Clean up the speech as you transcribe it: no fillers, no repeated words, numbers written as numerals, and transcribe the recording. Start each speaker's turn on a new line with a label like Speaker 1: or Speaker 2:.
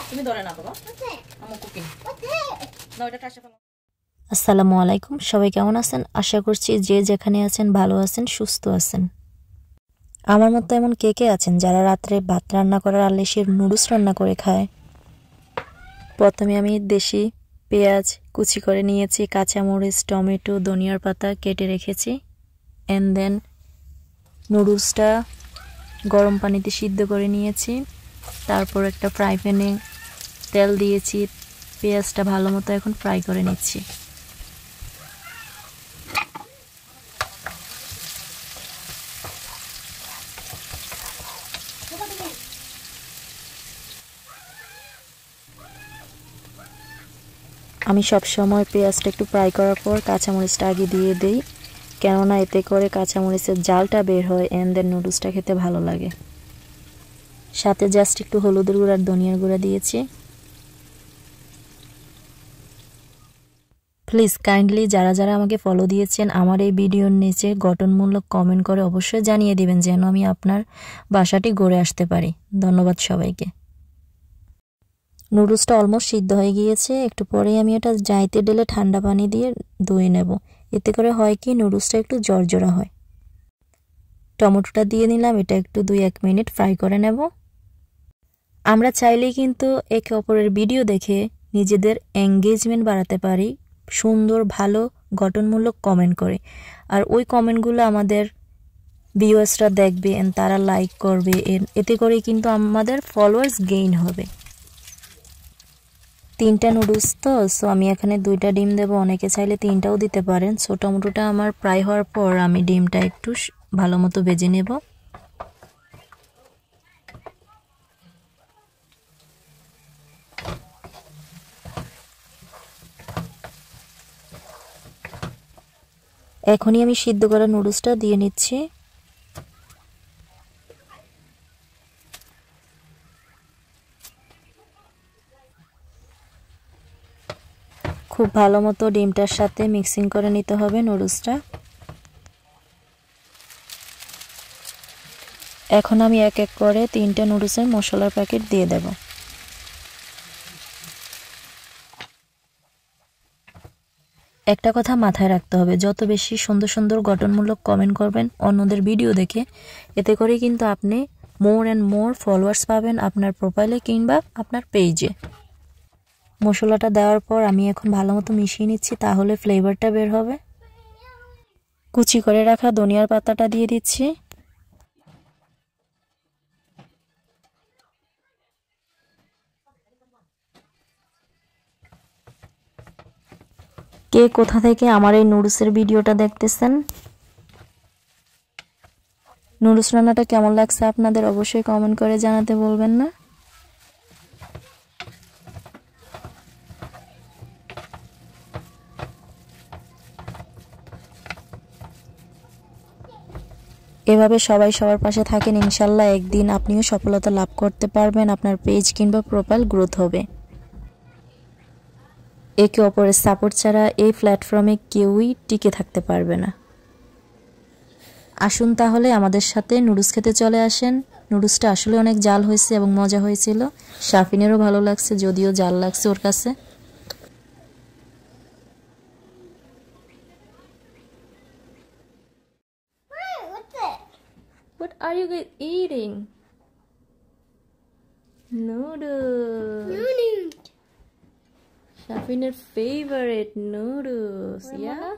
Speaker 1: তুমি ধরে না বাবা আমার কুকিং নাও এটা ট্রাশে ফেলো।
Speaker 2: আসসালামু আলাইকুম, সবাই কেমন আছেন? আশা করছি যে যেখানে আছেন ভালো আছেন, সুস্থ আছেন। আমার মতো এমন কে কে আছেন যারা রাত্রে ভাত রান্না করার আলেসের নুডলস রান্না করে খায়? প্রথমে আমি দেশি পেঁয়াজ কুচি করে নিয়েছি, কাঁচামরিচ, টমেটো, ধনিয়ার পাতা কেটে রেখেছি। অ্যান্ড দেন নুডলসটা গরম পানিতে সিদ্ধ করে নিয়েছি। তারপর একটা ফ্রাই প্যানে তেল দিয়েছি, পেঁয়াজটা ভালো মতো এখন ফ্রাই করে নিচ্ছি। আমি সব সময় পেঁয়াজটা একটু ফ্রাই করার পর কাঁচামরিচটা আগে দিয়ে দেই, কেননা এতে করে কাঁচামরিচের জালটা বের হয় অ্যান্ড দেন নুডলসটা খেতে ভালো লাগে। সাথে জাস্ট একটু হলুদের গুঁড়া আর ধনিয়ার গুঁড়া দিয়েছি। প্লিজ কাইন্ডলি যারা যারা আমাকে ফলো দিয়েছেন আমার এই ভিডিওর নিচে গঠনমূলক কমেন্ট করে অবশ্যই জানিয়ে দিবেন যেন আমি আপনার বাসাটি গড়ে আসতে পারি। ধন্যবাদ সবাইকে। নুডলসটা অলমোস্ট সিদ্ধ হয়ে গিয়েছে, একটু পরেই আমি এটা জাইতে ঢেলে ঠান্ডা পানি দিয়ে ধুয়ে নেব। এতে করে হয় কি নুডলসটা একটু জর্জরা হয়। টমেটোটা দিয়ে নিলাম, এটা একটু 2-1 মিনিট ফ্রাই করে নেব। আমরা চাইলেই কিন্তু একে অপরের ভিডিও দেখে নিজেদের এঙ্গেজমেন্ট বাড়াতে পারি সুন্দর ভালো গঠনমূলক কমেন্ট করে। আর ওই কমেন্টগুলো আমাদের ভিউয়ার্সরা দেখবে এন্ড তারা লাইক করবে, এতে করে কিন্তু আমাদের ফলোয়ার্স গেইন হবে। 3টা নুডলস তো, সো আমি এখানে 2টা ডিম দেব, অনেকে চাইলে 3টাও দিতে পারেন। সো টমেটোটা আমার ফ্রাই হওয়ার পর আমি ডিমটা একটু ভালো মতো ভেজে নেব। এখনই আমি সিদ্ধ করা নুডলসটা দিয়ে নিচ্ছি। খুব ভালো মতো ডিমটার সাথে মিক্সিং করে নিতে হবে নুডলসটা। এখন আমি এক এক করে 3টা নুডলসের মশলার প্যাকেট দিয়ে দেব। একটা কথা মাথায় রাখতে হবে, যত বেশি সুন্দর সুন্দর গঠনমূলক কমেন্ট করবেন অন্যদের ভিডিও দেখে, এতে করে কিন্তু আপনি মোর অ্যান্ড মোর ফলোয়ার্স পাবেন আপনার প্রোফাইলে কিংবা আপনার পেজে। মশলাটা দেওয়ার পর আমি এখন ভালো মতো মিশিয়ে নিচ্ছি, তাহলে ফ্লেভারটা বের হবে। কুচি করে রাখা ধনিয়ার পাতাটা দিয়ে দিচ্ছি। কে কোথা থেকে আমার এই নুডলসের ভিডিওটা দেখতেছেন? নুডলস রান্নাটা কেমন লাগছে আপনাদের অবশ্যই কমেন্ট করে জানাতে বলবেন না। এভাবে সবাই সবার পাশে থাকেন, ইনশাল্লাহ একদিন আপনিও সফলতা লাভ করতে পারবেন, আপনার পেজ কিংবা প্রোফাইল গ্রোথ হবে। একে অপরের সাপোর্ট ছাড়া এই প্ল্যাটফর্মে কেউই টিকে থাকতে পারবে না। আসুন তাহলে আমাদের সাথে নুডলস খেতে চলে আসেন। নুডলসটা আসলে অনেক জাল হয়েছে এবং মজা হয়েছিল। শাফিনেরও ভালো লাগছে, যদিও জাল লাগছে ওর কাছে। What are you guys eating? Noodles. Shafine's favorite noodles. Yeah?